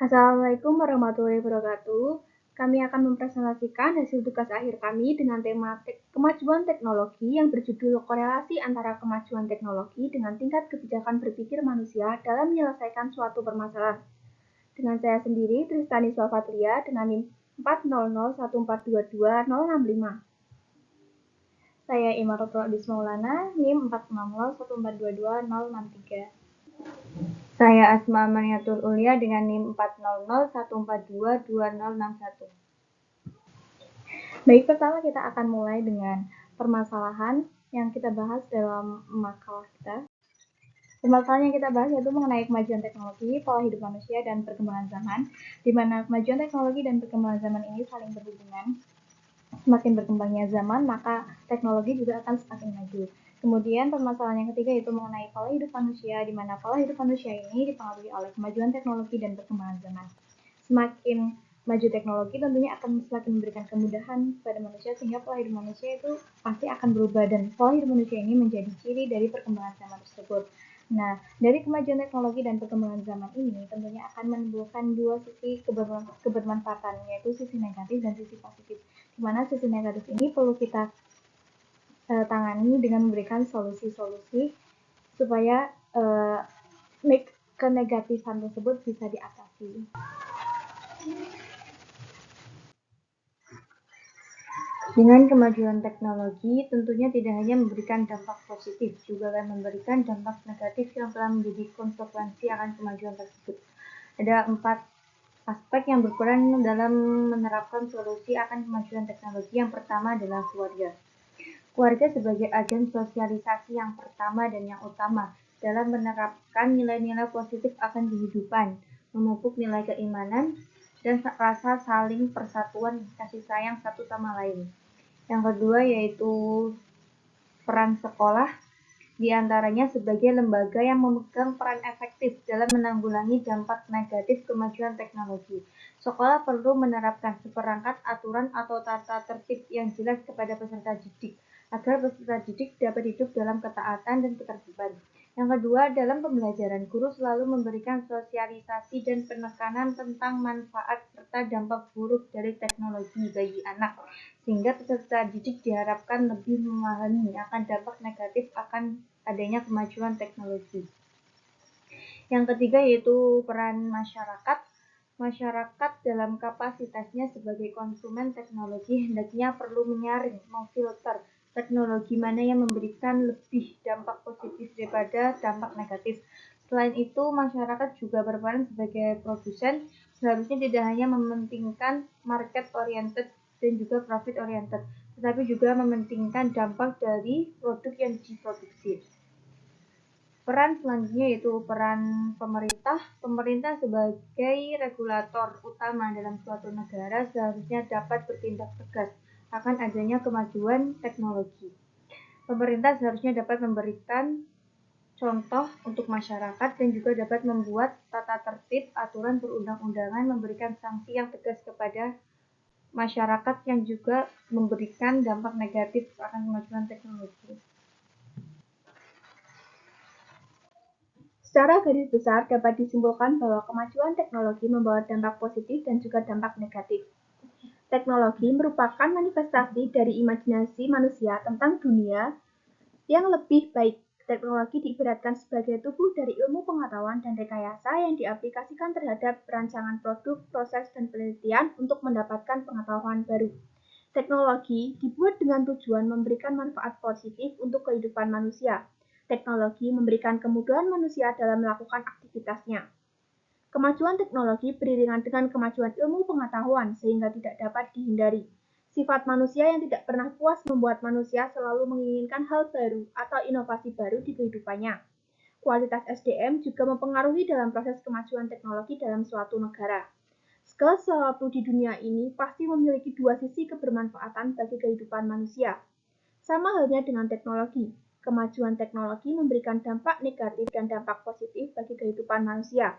Assalamualaikum warahmatullahi wabarakatuh. Kami akan mempresentasikan hasil tugas akhir kami dengan tema kemajuan teknologi yang berjudul korelasi antara kemajuan teknologi dengan tingkat kebijakan berpikir manusia dalam menyelesaikan suatu permasalahan. Dengan saya sendiri, Tristaniswa Fatria dengan NIM 4001422 Saya Imaratul Adis Maulana, NIM 4001422 Saya Asma Maniatul Ulia dengan NIM 4001422 Baik, pertama kita akan mulai dengan permasalahan yang kita bahas dalam makalah kita. Permasalahan yang kita bahas yaitu mengenai kemajuan teknologi, pola hidup manusia, dan perkembangan zaman, di mana kemajuan teknologi dan perkembangan zaman ini saling berhubungan. Semakin berkembangnya zaman, maka teknologi juga akan semakin maju. Kemudian permasalahan yang ketiga yaitu mengenai pola hidup manusia, di mana pola hidup manusia ini dipengaruhi oleh kemajuan teknologi dan perkembangan zaman. Semakin maju teknologi tentunya akan semakin memberikan kemudahan pada manusia, sehingga pola hidup manusia itu pasti akan berubah, dan pola hidup manusia ini menjadi ciri dari perkembangan zaman tersebut. Nah, dari kemajuan teknologi dan perkembangan zaman ini tentunya akan menimbulkan dua sisi kebermanfaatan, yaitu sisi negatif dan sisi positif. Di mana sisi negatif ini perlu kita tangani dengan memberikan solusi-solusi supaya kenegatifan tersebut bisa diatasi. Dengan kemajuan teknologi, tentunya tidak hanya memberikan dampak positif, juga akan memberikan dampak negatif yang telah menjadi konsekuensi akan kemajuan tersebut. Ada 4 aspek yang berperan dalam menerapkan solusi akan kemajuan teknologi. Yang pertama adalah keluarga. Keluarga sebagai agen sosialisasi yang pertama dan yang utama dalam menerapkan nilai-nilai positif akan kehidupan, memupuk nilai keimanan, dan rasa saling persatuan kasih sayang satu sama lain. Yang kedua yaitu peran sekolah, diantaranya sebagai lembaga yang memegang peran efektif dalam menanggulangi dampak negatif kemajuan teknologi. Sekolah perlu menerapkan seperangkat aturan atau tata tertib yang jelas kepada peserta didik, agar peserta didik dapat hidup dalam ketaatan dan ketertiban. Yang kedua, dalam pembelajaran, guru selalu memberikan sosialisasi dan penekanan tentang manfaat serta dampak buruk dari teknologi bagi anak, sehingga peserta didik diharapkan lebih memahami akan dampak negatif akan adanya kemajuan teknologi. Yang ketiga yaitu peran masyarakat. Masyarakat dalam kapasitasnya sebagai konsumen teknologi hendaknya perlu menyaring, memfilter teknologi mana yang memberikan lebih dampak positif daripada dampak negatif. Selain itu, masyarakat juga berperan sebagai produsen, seharusnya tidak hanya mementingkan market oriented dan juga profit oriented, tetapi juga mementingkan dampak dari produk yang diproduksi. Peran selanjutnya yaitu peran pemerintah. Pemerintah sebagai regulator utama dalam suatu negara seharusnya dapat bertindak tegas akan adanya kemajuan teknologi. Pemerintah seharusnya dapat memberikan contoh untuk masyarakat dan juga dapat membuat tata tertib, aturan perundang-undangan, memberikan sanksi yang tegas kepada masyarakat yang juga memberikan dampak negatif akan kemajuan teknologi. Secara garis besar dapat disimpulkan bahwa kemajuan teknologi membawa dampak positif dan juga dampak negatif. Teknologi merupakan manifestasi dari imajinasi manusia tentang dunia yang lebih baik. Teknologi diibaratkan sebagai tubuh dari ilmu pengetahuan dan rekayasa yang diaplikasikan terhadap perancangan produk, proses, dan penelitian untuk mendapatkan pengetahuan baru. Teknologi dibuat dengan tujuan memberikan manfaat positif untuk kehidupan manusia. Teknologi memberikan kemudahan manusia dalam melakukan aktivitasnya. Kemajuan teknologi beriringan dengan kemajuan ilmu pengetahuan sehingga tidak dapat dihindari. Sifat manusia yang tidak pernah puas membuat manusia selalu menginginkan hal baru atau inovasi baru di kehidupannya. Kualitas SDM juga mempengaruhi dalam proses kemajuan teknologi dalam suatu negara. Segala sesuatu di dunia ini pasti memiliki dua sisi kebermanfaatan bagi kehidupan manusia. Sama halnya dengan teknologi. Kemajuan teknologi memberikan dampak negatif dan dampak positif bagi kehidupan manusia.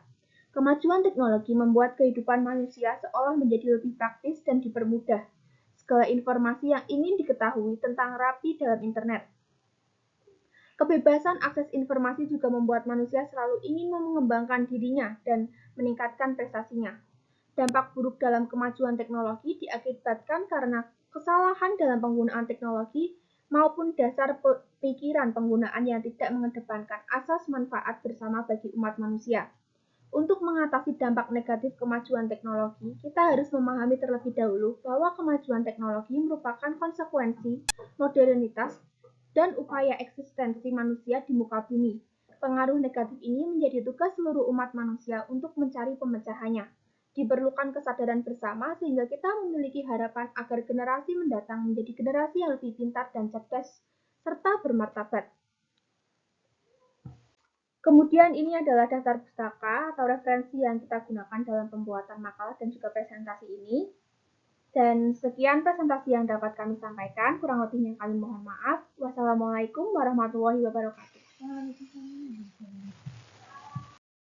Kemajuan teknologi membuat kehidupan manusia seolah menjadi lebih praktis dan dipermudah. Segala informasi yang ingin diketahui tentang rapi dalam internet. Kebebasan akses informasi juga membuat manusia selalu ingin mengembangkan dirinya dan meningkatkan prestasinya. Dampak buruk dalam kemajuan teknologi diakibatkan karena kesalahan dalam penggunaan teknologi maupun dasar pikiran penggunaan yang tidak mengedepankan asas manfaat bersama bagi umat manusia. Untuk mengatasi dampak negatif kemajuan teknologi, kita harus memahami terlebih dahulu bahwa kemajuan teknologi merupakan konsekuensi modernitas dan upaya eksistensi manusia di muka bumi. Pengaruh negatif ini menjadi tugas seluruh umat manusia untuk mencari pemecahannya. Diperlukan kesadaran bersama sehingga kita memiliki harapan agar generasi mendatang menjadi generasi yang lebih pintar dan cerdas serta bermartabat. Kemudian ini adalah daftar pustaka atau referensi yang kita gunakan dalam pembuatan makalah dan juga presentasi ini. Dan sekian presentasi yang dapat kami sampaikan. Kurang lebihnya kami mohon maaf. Wassalamualaikum warahmatullahi wabarakatuh.